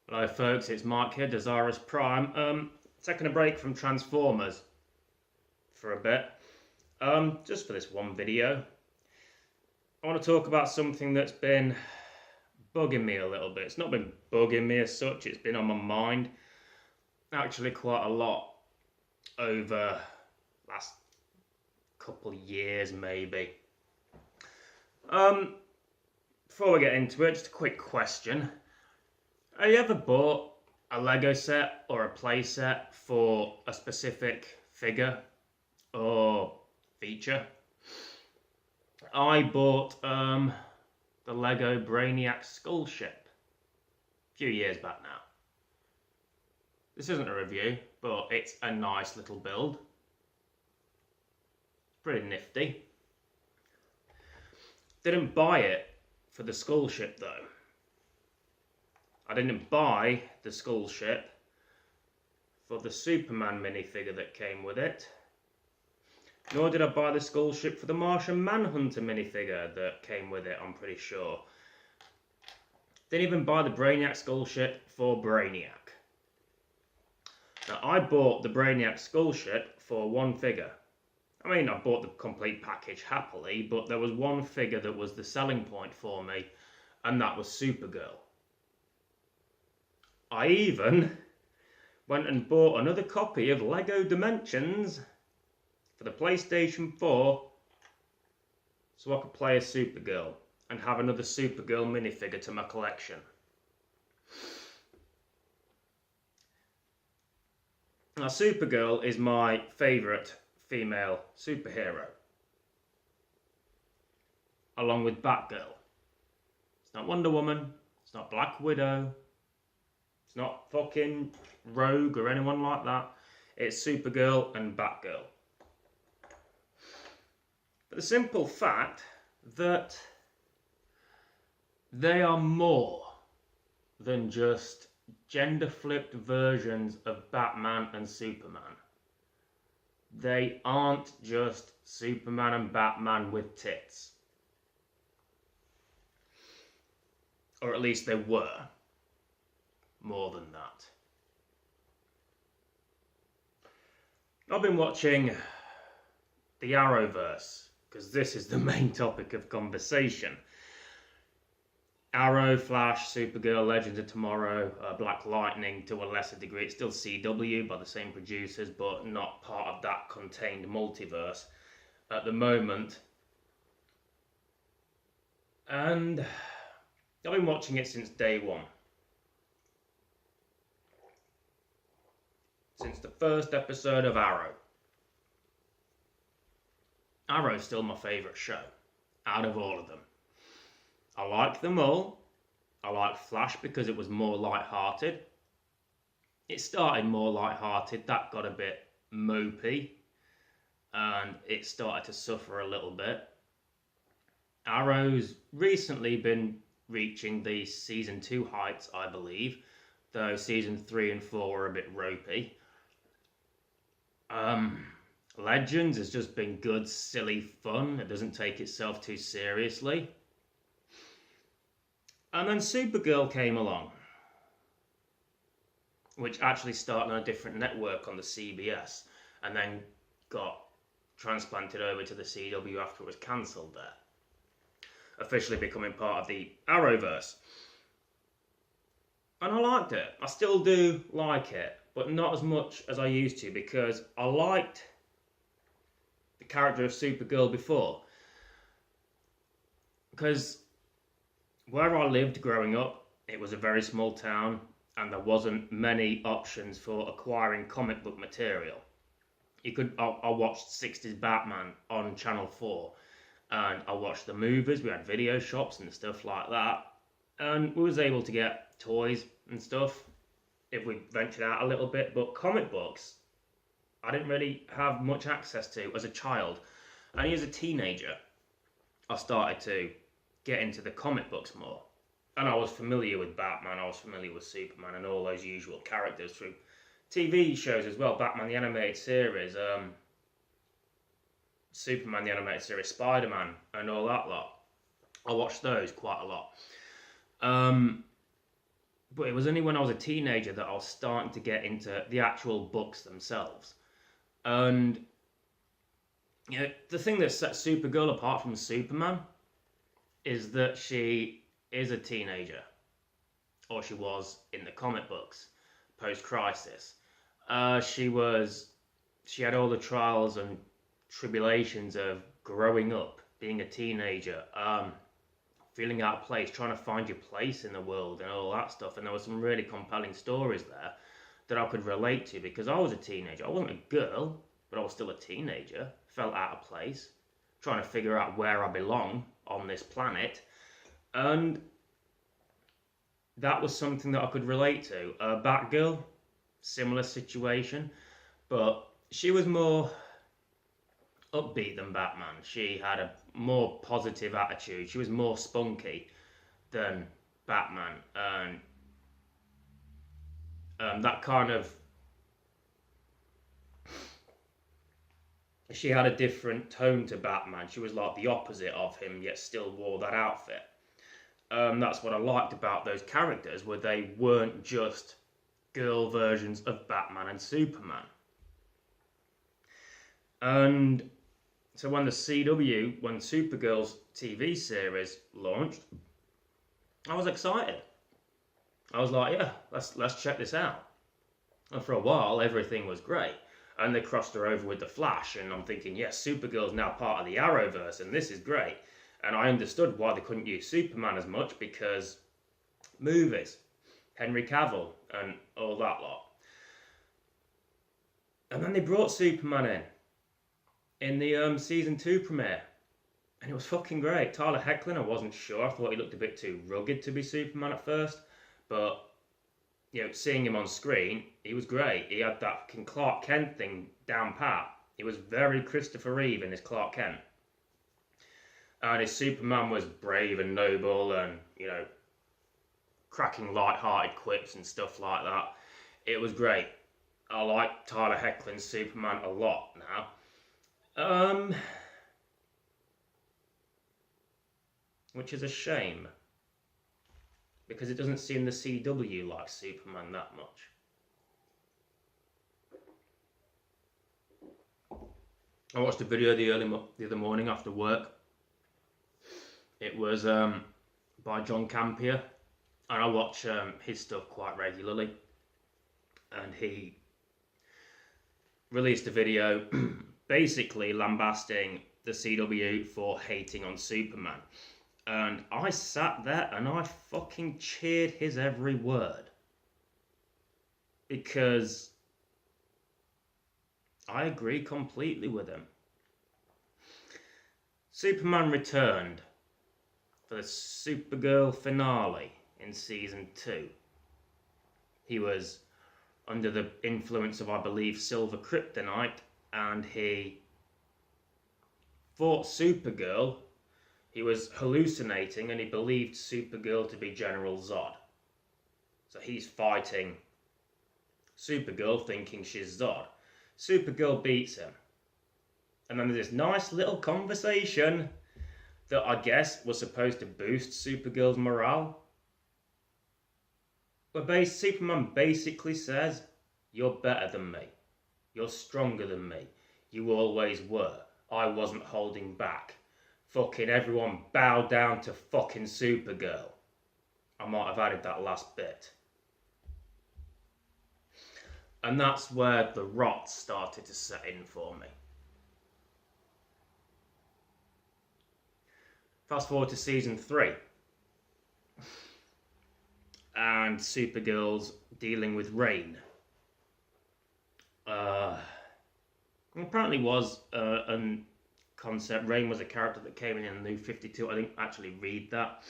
Hello folks, it's Mark here, Dezaras Prime. Taking a break from Transformers for a bit. Just for this one video. I want to talk about something that's been bugging me a little bit. It's not been bugging me as such, it's been on my mind actually quite a lot over last couple of years maybe. Before we get into it, just a quick question. Have you ever bought a Lego set or a play set for a specific figure or feature? I bought the Lego Brainiac Skull Ship a few years back now. This isn't a review, but it's a nice little build. Pretty nifty. Didn't buy it for the Skull Ship though. I didn't buy the Skull Ship for the Superman minifigure that came with it. Nor did I buy the Skull Ship for the Martian Manhunter minifigure that came with it, I'm pretty sure. Didn't even buy the Brainiac Skull Ship for Brainiac. Now, I bought the Brainiac Skull Ship for one figure. I mean, I bought the complete package happily, but there was one figure that was the selling point for me, and that was Supergirl. I even went and bought another copy of Lego Dimensions for the PlayStation 4 so I could play as Supergirl and have another Supergirl minifigure to my collection. Now, Supergirl is my favourite female superhero, along with Batgirl. It's not Wonder Woman, it's not Black Widow, it's not fucking Rogue or anyone like that. It's Supergirl and Batgirl. For the simple fact that they are more than just gender-flipped versions of Batman and Superman. They aren't just Superman and Batman with tits. Or at least they were. More than that. I've been watching the Arrowverse, because this is the main topic of conversation. Arrow, Flash, Supergirl, Legends of Tomorrow, Black Lightning to a lesser degree. It's still CW by the same producers, but not part of that contained multiverse at the moment. And I've been watching it since day one. Since the first episode of Arrow. Arrow's still my favourite show out of all of them. I like them all. I like Flash because it was more light-hearted. It started more light-hearted, that got a bit mopey, and it started to suffer a little bit. Arrow's recently been reaching the season 2 heights, I believe, though season 3 and 4 were a bit ropey. Legends has just been good, silly fun. It doesn't take itself too seriously. And then Supergirl came along, which actually started on a different network on the CBS, and then got transplanted over to the CW after it was cancelled there, officially becoming part of the Arrowverse. And I liked it. I still do like it, but not as much as I used to, because I liked the character of Supergirl before. Because where I lived growing up, it was a very small town, and there wasn't many options for acquiring comic book material. I watched 60s Batman on Channel 4, and I watched the movies. We had video shops and stuff like that, and we was able to get toys and stuff if we ventured out a little bit, but comic books I didn't really have much access to as a child. Only as a teenager I started to get into the comic books more, and I was familiar with Batman, I was familiar with Superman and all those usual characters through TV shows as well. Batman the Animated Series, Superman the Animated Series, Spider-Man and all that lot. I watched those quite a lot. But it was only when I was a teenager that I was starting to get into the actual books themselves. And you know, the thing that sets Supergirl apart from Superman is that she is a teenager, or she was in the comic books post-crisis. She had all the trials and tribulations of growing up, being a teenager, feeling out of place, trying to find your place in the world and all that stuff. And there were some really compelling stories there that I could relate to because I was a teenager. I wasn't a girl, but I was still a teenager. Felt out of place, trying to figure out where I belong on this planet. And that was something that I could relate to. Batgirl, similar situation, but she was more upbeat than Batman. She had a more positive attitude. She was more spunky than Batman, and that kind of, she had a different tone to Batman. She was like the opposite of him, yet still wore that outfit. That's what I liked about those characters, where they weren't just girl versions of Batman and Superman. And so when when Supergirl's TV series launched, I was excited. I was like, yeah, let's check this out. And for a while, everything was great. And they crossed her over with the Flash, and I'm thinking, yes, Supergirl's now part of the Arrowverse, and this is great. And I understood why they couldn't use Superman as much, because movies, Henry Cavill, and all that lot. And then they brought Superman in the season 2 premiere, and it was fucking great. Tyler Hoechlin, I wasn't sure. I thought he looked a bit too rugged to be Superman at first, but you know, seeing him on screen, he was great. He had that fucking Clark Kent thing down pat. He was very Christopher Reeve in his Clark Kent. And his Superman was brave and noble and, you know, cracking light-hearted quips and stuff like that. It was great. I like Tyler Hoechlin's Superman a lot now. Which is a shame, because it doesn't seem the CW like Superman that much. I watched a video the other morning after work. It was by John Campier, and I watch his stuff quite regularly. And he released a video basically lambasting the CW for hating on Superman. And I sat there and I fucking cheered his every word. Because I agree completely with him. Superman returned for the Supergirl finale in season 2. He was under the influence of, I believe, silver kryptonite, and he fought Supergirl. He was hallucinating, and he believed Supergirl to be General Zod. So he's fighting Supergirl thinking she's Zod. Supergirl beats him. And then there's this nice little conversation that I guess was supposed to boost Supergirl's morale. Where Superman basically says, "You're better than me. You're stronger than me. You always were. I wasn't holding back. Fucking everyone bow down to fucking Supergirl." I might have added that last bit. And that's where the rot started to set in for me. Fast forward to season 3. And Supergirl's dealing with Rain. Apparently was a concept. Rain was a character that came in the New 52. I didn't actually read that.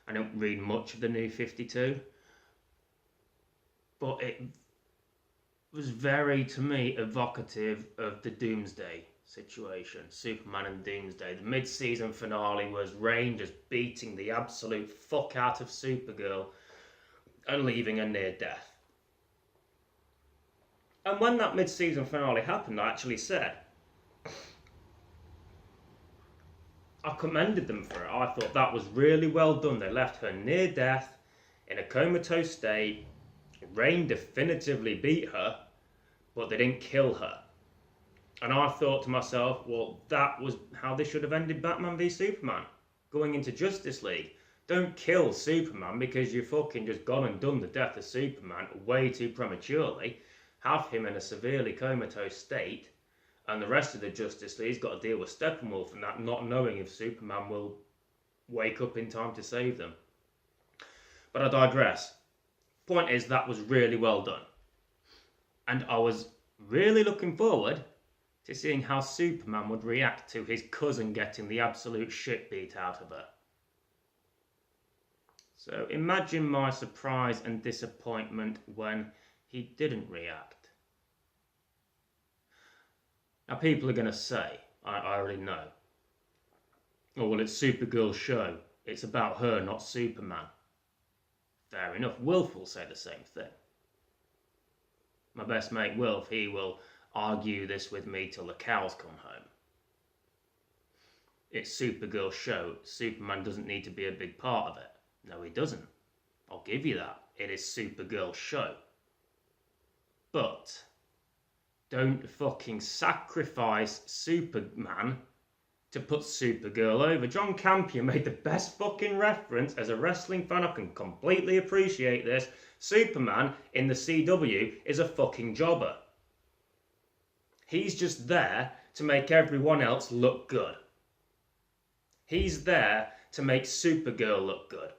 I don't read much of the New 52. But it was very, to me, evocative of the Doomsday situation. Superman and Doomsday. The mid-season finale was Rain just beating the absolute fuck out of Supergirl and leaving her near death. And when that mid-season finale happened, I actually said, I commended them for it. I thought that was really well done. They left her near death in a comatose state. Rain definitively beat her, but they didn't kill her. And I thought to myself, well, that was how they should have ended Batman v Superman. Going into Justice League. Don't kill Superman because you fucking just gone and done the death of Superman way too prematurely. Have him in a severely comatose state, and the rest of the Justice League's got to deal with Steppenwolf and that, not knowing if Superman will wake up in time to save them. But I digress. Point is, that was really well done. And I was really looking forward to seeing how Superman would react to his cousin getting the absolute shit beat out of her. So imagine my surprise and disappointment when he didn't react. Now people are going to say, I already know, oh well, it's Supergirl's show, it's about her, not Superman. Fair enough, Wilf will say the same thing. My best mate Wilf, he will argue this with me till the cows come home. It's Supergirl's show, Superman doesn't need to be a big part of it. No, he doesn't. I'll give you that. It is Supergirl's show. But don't fucking sacrifice Superman to put Supergirl over. John Campion made the best fucking reference. As a wrestling fan, I can completely appreciate this. Superman in the CW is a fucking jobber. He's just there to make everyone else look good. He's there to make Supergirl look good.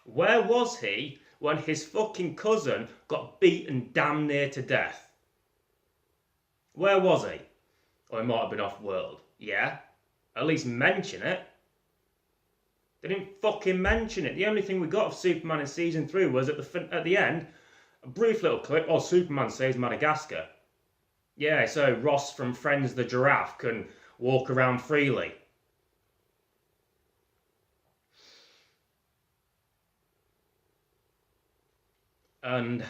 Where was he when his fucking cousin got beaten damn near to death? Where was he? Or he might have been off-world. Yeah, at least mention it. They didn't fucking mention it. The only thing we got of Superman in season 3 was at the end, a brief little clip. Oh, Superman saves Madagascar. Yeah, so Ross from Friends the Giraffe can walk around freely. And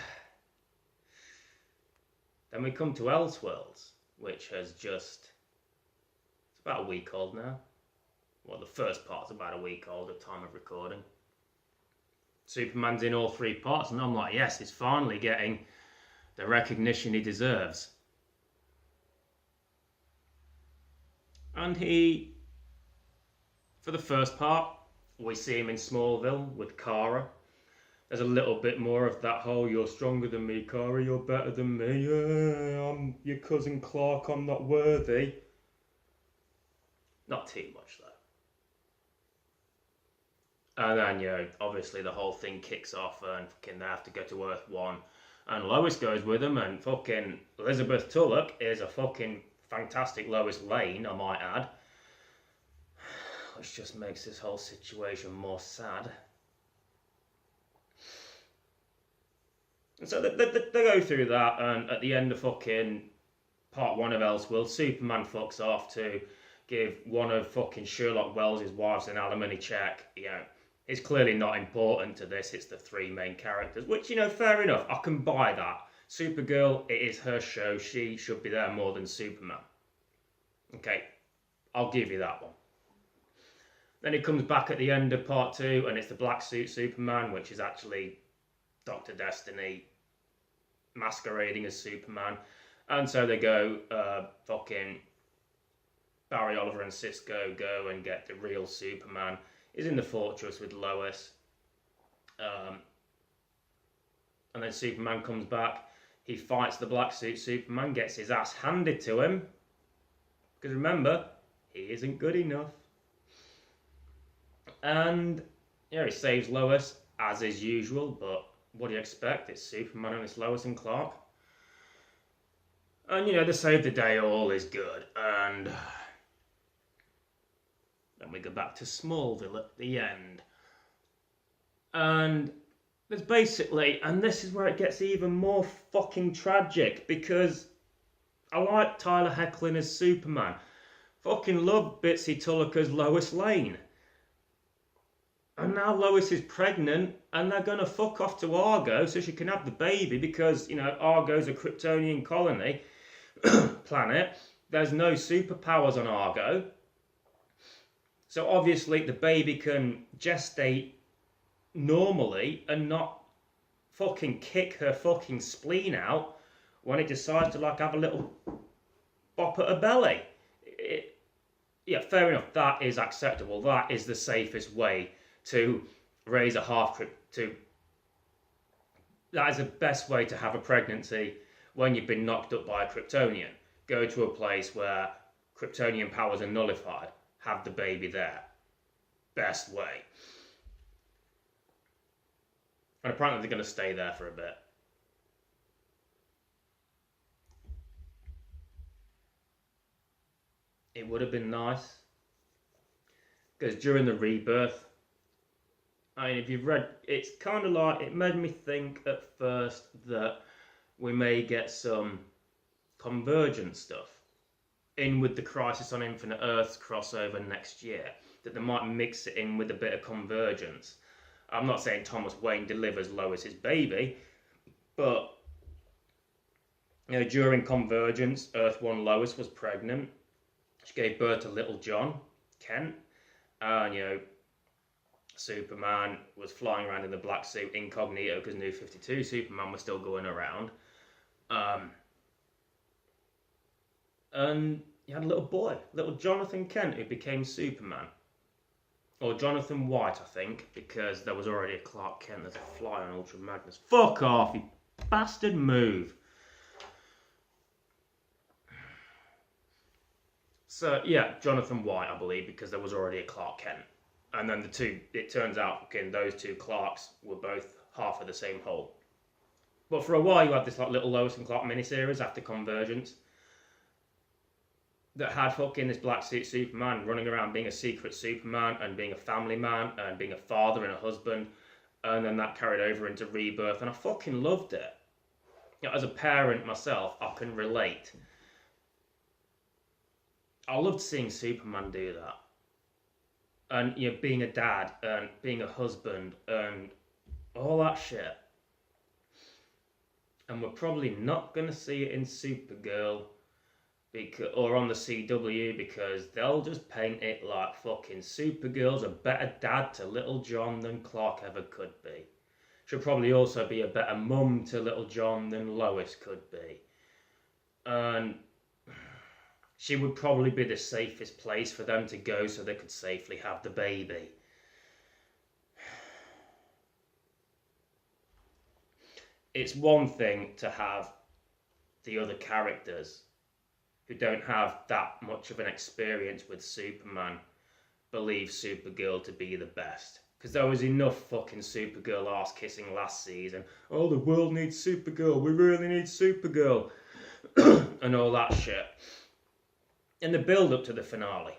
then we come to Elseworlds, which has just, it's about a week old now. Well, the first part's about a week old at time of recording. Superman's in all 3 parts, and I'm like, yes, he's finally getting the recognition he deserves. And he, for the first part, we see him in Smallville with Kara. There's a little bit more of that whole, you're stronger than me, Kara, you're better than me, yeah, I'm your cousin Clark, I'm not worthy. Not too much, though. And then, you know, obviously the whole thing kicks off and fucking they have to go to Earth 1. And Lois goes with them, and fucking Elizabeth Tulloch is a fucking fantastic Lois Lane, I might add. Which just makes this whole situation more sad. And so they go through that, and at the end of fucking part 1 of Elseworlds, Superman fucks off to give one of fucking Sherlock Wells' wives an alimony check. You know, it's clearly not important to this, it's the 3 main characters, which, you know, fair enough, I can buy that. Supergirl, it is her show, she should be there more than Superman. Okay, I'll give you that one. Then it comes back at the end of part 2, and it's the black suit Superman, which is actually Dr. Destiny masquerading as Superman. And so they go, fucking Barry Oliver and Cisco go and get the real Superman. He's in the fortress with Lois. And then Superman comes back. He fights the black suit Superman, gets his ass handed to him. Because remember, he isn't good enough. And, yeah, he saves Lois, as is usual, but what do you expect? It's Superman and it's Lois and Clark. And, you know, they save the day, all is good. And then we go back to Smallville at the end. And there's basically, and this is where it gets even more fucking tragic, because I like Tyler Hoechlin as Superman. Fucking love Bitsy Tulloch as Lois Lane. And now Lois is pregnant, and they're going to fuck off to Argo so she can have the baby because, you know, Argo's a Kryptonian colony planet. There's no superpowers on Argo. So obviously the baby can gestate normally and not fucking kick her fucking spleen out when it decides to like have a little bop at her belly. Yeah, fair enough. That is acceptable. That is the safest way to raise a half to. That is the best way to have a pregnancy when you've been knocked up by a Kryptonian. Go to a place where Kryptonian powers are nullified. Have the baby there. Best way. And apparently they're going to stay there for a bit. It would have been nice. Because during the rebirth, I mean, if you've read, it's kind of like, it made me think at first that we may get some Convergent stuff in with the Crisis on Infinite Earths crossover next year. That they might mix it in with a bit of Convergence. I'm not saying Thomas Wayne delivers Lois's baby, but you know, during Convergence, Earth 1 Lois was pregnant. She gave birth to little John Kent, and you know, Superman was flying around in the black suit incognito because New 52 Superman was still going around. And you had a little boy, little Jonathan Kent, who became Superman. Or Jonathan White, I think, because there was already a Clark Kent. There's a fly on Ultra Magnus. Fuck off, you bastard move. So, yeah, Jonathan White, I believe, because there was already a Clark Kent. And then the two, it turns out, again, those two Clarks were both half of the same whole. But for a while, you had this like little Lois and Clark miniseries after Convergence that had fucking this black suit Superman running around being a secret Superman and being a family man and being a father and a husband, and then that carried over into Rebirth, and I fucking loved it. You know, as a parent myself, I can relate. I loved seeing Superman do that. And you know, being a dad and being a husband and all that shit. And we're probably not going to see it in Supergirl or on the CW because they'll just paint it like fucking Supergirl's a better dad to little John than Clark ever could be. She'll probably also be a better mum to little John than Lois could be. And she would probably be the safest place for them to go so they could safely have the baby. It's one thing to have the other characters who don't have that much of an experience with Superman believe Supergirl to be the best. Because there was enough fucking Supergirl arse kissing last season. Oh, the world needs Supergirl. We really need Supergirl. And all that shit. In the build-up to the finale.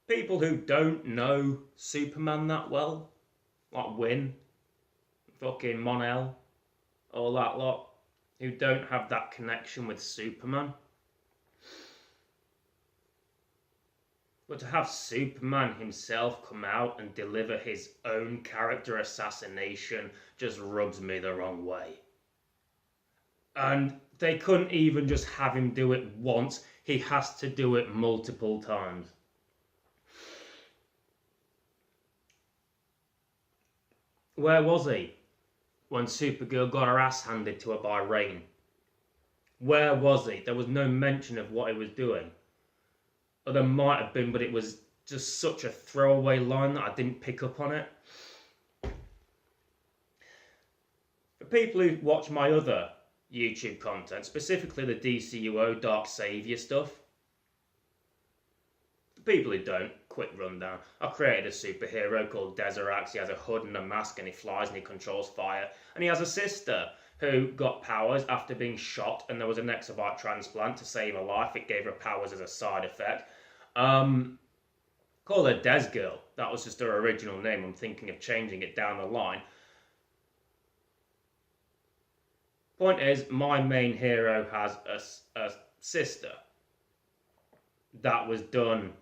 People who don't know Superman that well, like Wynn, fucking Mon-El, all that lot, who don't have that connection with Superman. But to have Superman himself come out and deliver his own character assassination just rubs me the wrong way. And they couldn't even just have him do it once. He has to do it multiple times. Where was he when Supergirl got her ass handed to her by Rain? Where was he? There was no mention of what he was doing. Or there might have been, but it was just such a throwaway line that I didn't pick up on it. For people who watch my other YouTube content, specifically the DCUO Dark Savior stuff, the people who don't, quick rundown. I created a superhero called Dezaras. He has a hood and a mask and he flies and he controls fire. And he has a sister who got powers after being shot and there was an exobyte transplant to save her life. It gave her powers as a side effect. Call her Des Girl. That was just her original name. I'm thinking of changing it down the line. Point is, my main hero has a sister. That was done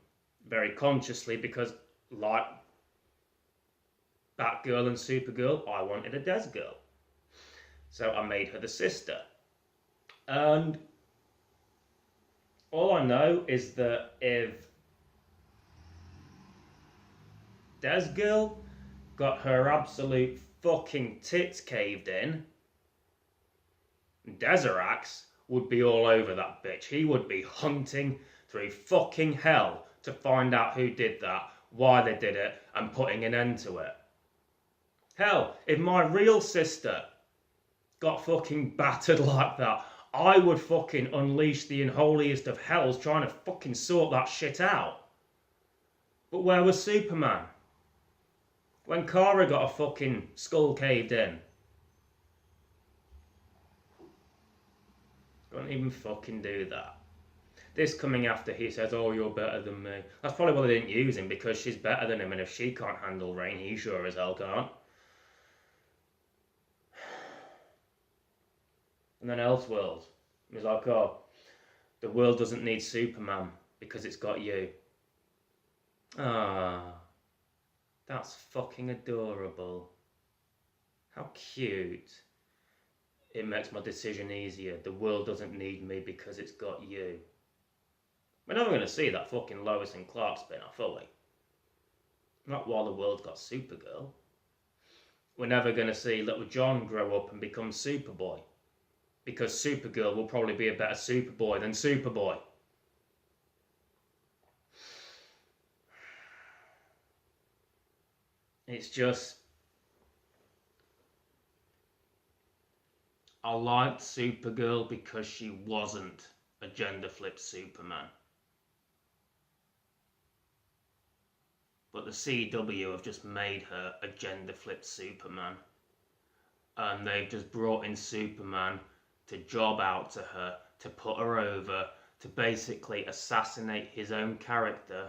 very consciously because, like Batgirl and Supergirl, I wanted a Des Girl. So I made her the sister. And all I know is that if Des girl got her absolute fucking tits caved in. Dezaras would be all over that bitch. He would be hunting through fucking hell to find out who did that, why they did it, and putting an end to it. Hell, if my real sister got fucking battered like that, I would fucking unleash the unholiest of hells trying to fucking sort that shit out. But where was Superman? When Kara got a fucking skull caved in. Don't even fucking do that. This coming after he says, oh, you're better than me. That's probably why they didn't use him, because she's better than him, and if she can't handle rain, he sure as hell can't. And then Elseworld. He's like, oh, the world doesn't need Superman because it's got you. Ah, that's fucking adorable. How cute. It makes my decision easier. The world doesn't need me because it's got you. We're never going to see that fucking Lois and Clark spin-off, are we? Not while the world's got Supergirl. We're never going to see little John grow up and become Superboy. Because Supergirl will probably be a better Superboy than Superboy. It's just... I liked Supergirl because she wasn't a gender-flipped Superman. But the CW have just made her a gender-flipped Superman. And they've just brought in Superman to job out to her, to put her over, to basically assassinate his own character.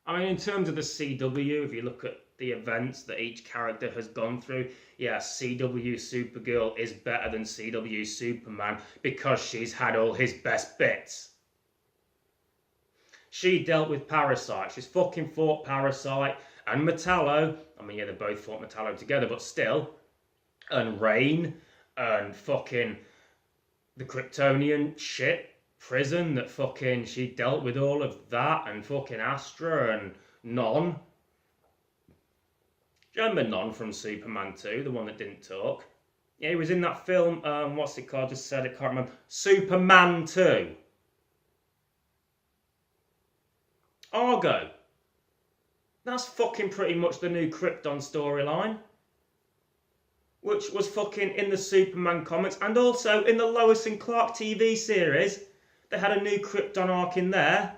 I mean, in terms of the CW, if you look at the events that each character has gone through, yeah, CW Supergirl is better than CW Superman because she's had all his best bits. She dealt with Parasite. She's fucking fought Parasite and Metallo. I mean, yeah, they both fought Metallo together, but still. And Rain and fucking the Kryptonian shit prison that fucking she dealt with all of that, and fucking Astra and Non. Do you remember Non from Superman 2, the one that didn't talk? Yeah, he was in that film, what's it called? Just said it, can't remember. Superman 2. Argo. That's fucking pretty much the new Krypton storyline. Which was fucking in the Superman comics, and also in the Lois and Clark TV series. They had a new Krypton arc in there.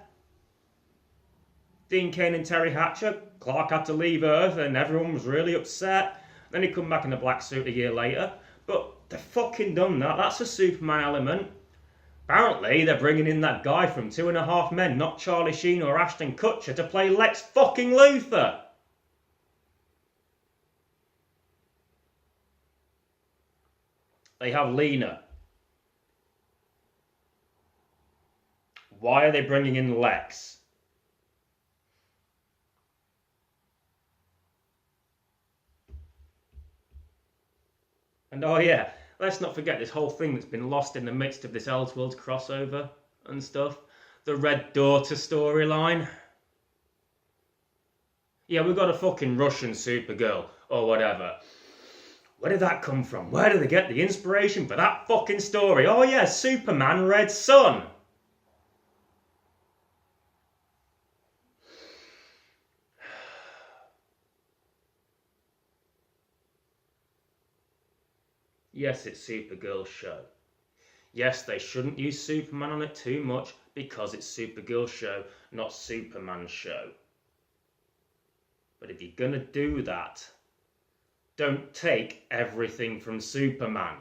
Dean Cain and Terry Hatcher. Clark had to leave Earth and everyone was really upset. Then he come back in a black suit a year later. But they've fucking done that. That's a Superman element. Apparently they're bringing in that guy from 2.5 Men, not Charlie Sheen or Ashton Kutcher, to play Lex fucking Luthor. They have Lena. Why are they bringing in Lex? And oh yeah, let's not forget this whole thing that's been lost in the midst of this Elseworlds crossover and stuff. The Red Daughter storyline. Yeah, we've got a fucking Russian Supergirl or whatever. Where did that come from? Where did they get the inspiration for that fucking story? Oh yeah, Superman Red Sun. Yes, it's Supergirl's show. Yes, they shouldn't use Superman on it too much because it's Supergirl's show, not Superman's show. But if you're gonna do that, don't take everything from Superman.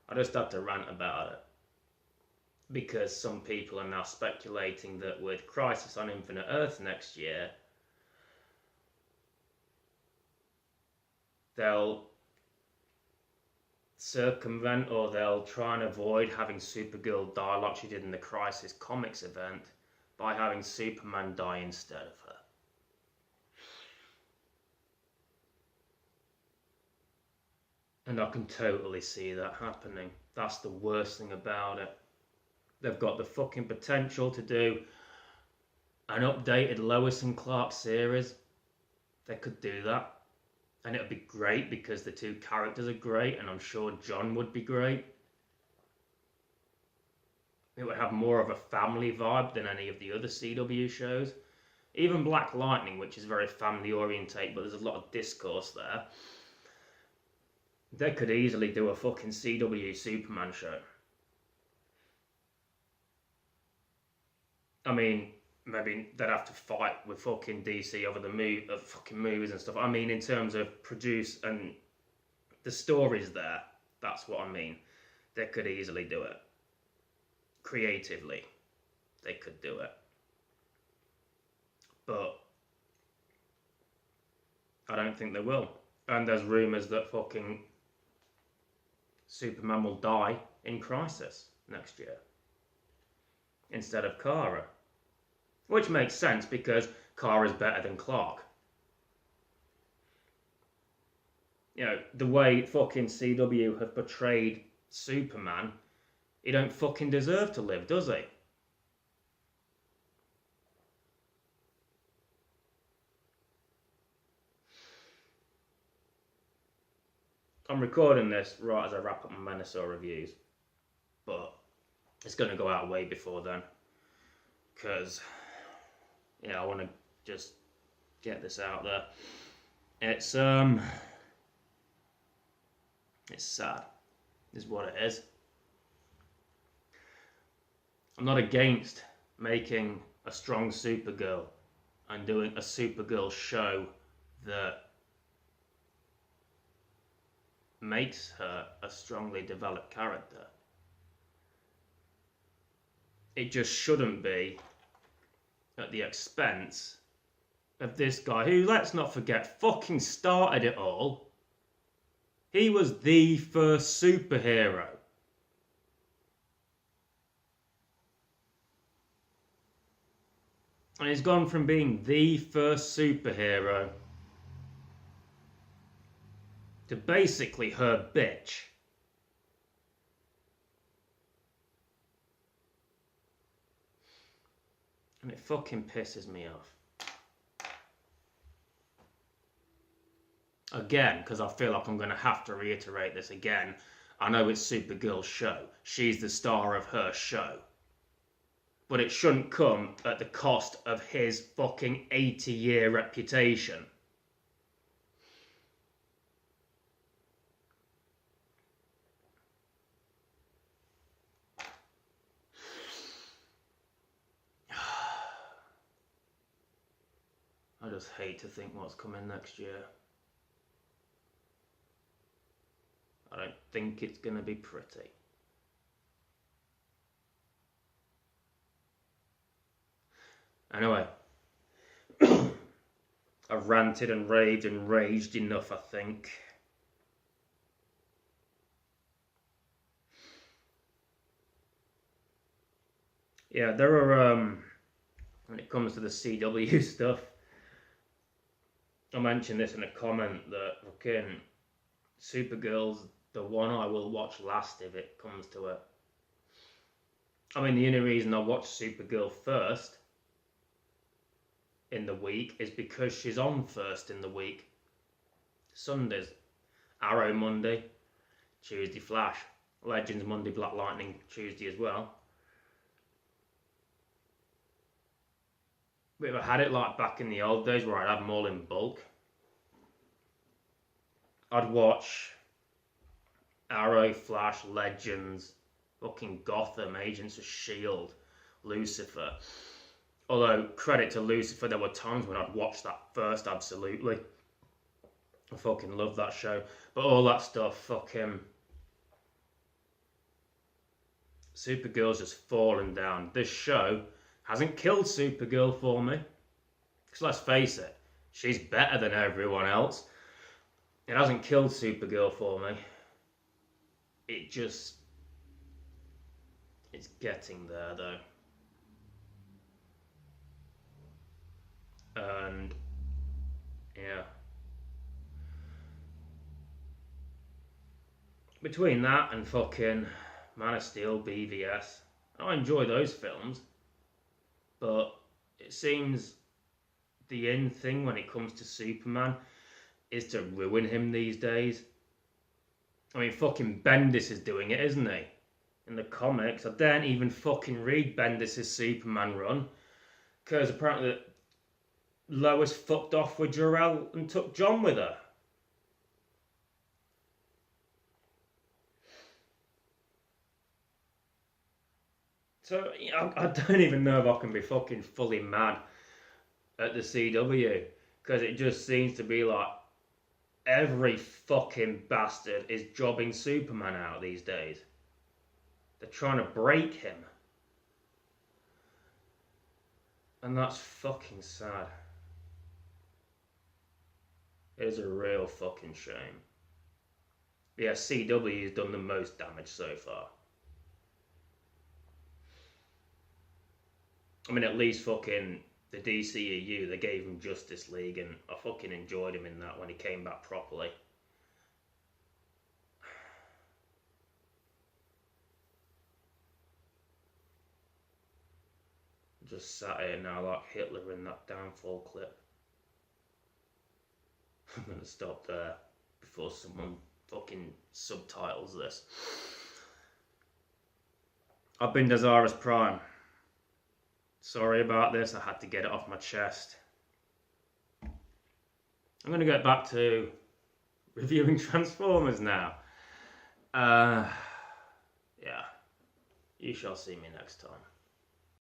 I just had to rant about it. Because some people are now speculating that with Crisis on Infinite Earths next year, they'll circumvent or they'll try and avoid having Supergirl die like she did in the Crisis Comics event by having Superman die instead of her. And I can totally see that happening. That's the worst thing about it. They've got the fucking potential to do an updated Lois and Clark series. They could do that. And it would be great because the two characters are great, and I'm sure John would be great. It would have more of a family vibe than any of the other CW shows. Even Black Lightning, which is very family orientated, but there's a lot of discourse there. They could easily do a fucking CW Superman show. I mean, maybe they'd have to fight with fucking DC over the fucking movies and stuff. I mean, in terms of produce and the stories there, that's what I mean. They could easily do it. Creatively, they could do it. But I don't think they will. And there's rumours that fucking Superman will die in Crisis next year instead of Kara. Which makes sense because Kara's better than Clark. You know, the way fucking CW have portrayed Superman, he don't fucking deserve to live, does he? I'm recording this right as I wrap up my Menasor reviews, but it's going to go out way before then, because, yeah, I want to just get this out there. It's sad, is what it is. I'm not against making a strong Supergirl and doing a Supergirl show that makes her a strongly developed character. It just shouldn't be at the expense of this guy who, let's not forget, fucking started it all. He was the first superhero. And he's gone from being the first superhero to basically her bitch. And it fucking pisses me off. Again, because I feel like I'm going to have to reiterate this again. I know it's Supergirl's show. She's the star of her show. But it shouldn't come at the cost of his fucking 80-year reputation. I just hate to think what's coming next year. I don't think it's going to be pretty. Anyway, I've ranted and raved and raged enough, I think. Yeah, there are, when it comes to the CW stuff, I mentioned this in a comment that fucking Supergirl's the one I will watch last if it comes to it. I mean, the only reason I watch Supergirl first in the week is because she's on first in the week. Sundays, Arrow Monday, Tuesday Flash, Legends Monday, Black Lightning Tuesday as well. But if I had it like back in the old days where I'd have them all in bulk, I'd watch Arrow, Flash, Legends, fucking Gotham, Agents of S.H.I.E.L.D., Lucifer. Although, credit to Lucifer, there were times when I'd watch that first, absolutely. I fucking love that show. But all that stuff, fucking... Supergirl's just fallen down. This show hasn't killed Supergirl for me. Because let's face it, she's better than everyone else. It hasn't killed Supergirl for me. It just... It's getting there, though. And... Yeah. between that and fucking Man of Steel, BVS, I enjoy those films, but it seems the in thing when it comes to Superman is to ruin him these days. I mean, fucking Bendis is doing it, isn't he? In the comics, I daren't even fucking read Bendis' Superman run, because apparently Lois fucked off with Jor-El and took John with her. So, you know, I don't even know if I can be fucking fully mad at the CW, because it just seems to be like every fucking bastard is jobbing Superman out these days. They're trying to break him. And that's fucking sad. It is a real fucking shame. Yeah, CW has done the most damage so far. I mean, at least fucking the DCEU, they gave him Justice League, and I fucking enjoyed him in that when he came back properly. Just sat here now like Hitler in that downfall clip. I'm gonna stop there before someone fucking subtitles this. I've been Dezaras Prime. Sorry about this, I had to get it off my chest. I'm gonna get back to reviewing Transformers now. Yeah, you shall see me next time.